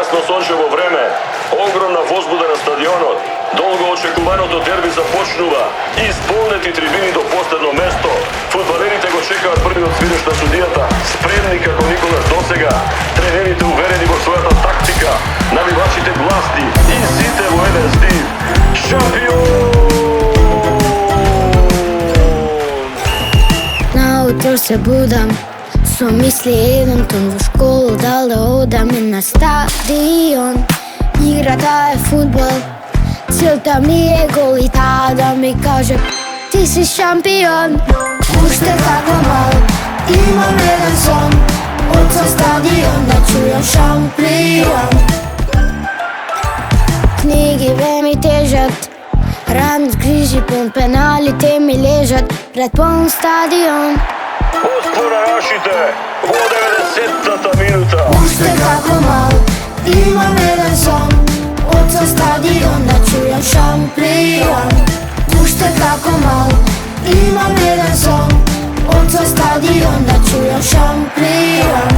Прекрасно сончево време, огромна возбуда на стадионот, долго очекуваното дерби започнува, исполнети трибини до последно место. Фудбалерите го чекаат првиот свириш на судијата, спремни како никогаш досега, тренерите уверени во својата тактика, навивачите гласни и сите во еден стив. Шампион! Наутро се будам со мисли еден тон во школу, дал да одам и на стадион. Играта е фудбал, целта ми е гол и таа да ми каже ти си шампион. Уште како мал имам еден сон, од со стадион да чујам шампион. Книги ве ми тежат, ран грижи пун, пеналите ми лежат пред полн стадион. Отвора нашите во 90-та минута. Уште како мал имам еден сон, од со стадион да чујам шампион. Уште како мал имам еден сон, од со стадион да чујам шампион.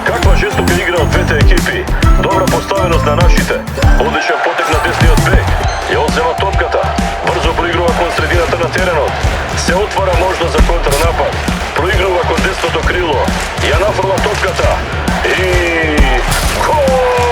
Каква жестока игра од двете екипи, добра поставеност на нашите, одличен потек на десниот бек, ја одзема топката, брзо проигрува кон средината на теренот, се отвара можност за контранапад, проигрува кон десното крило, ја нафрла топката и гол!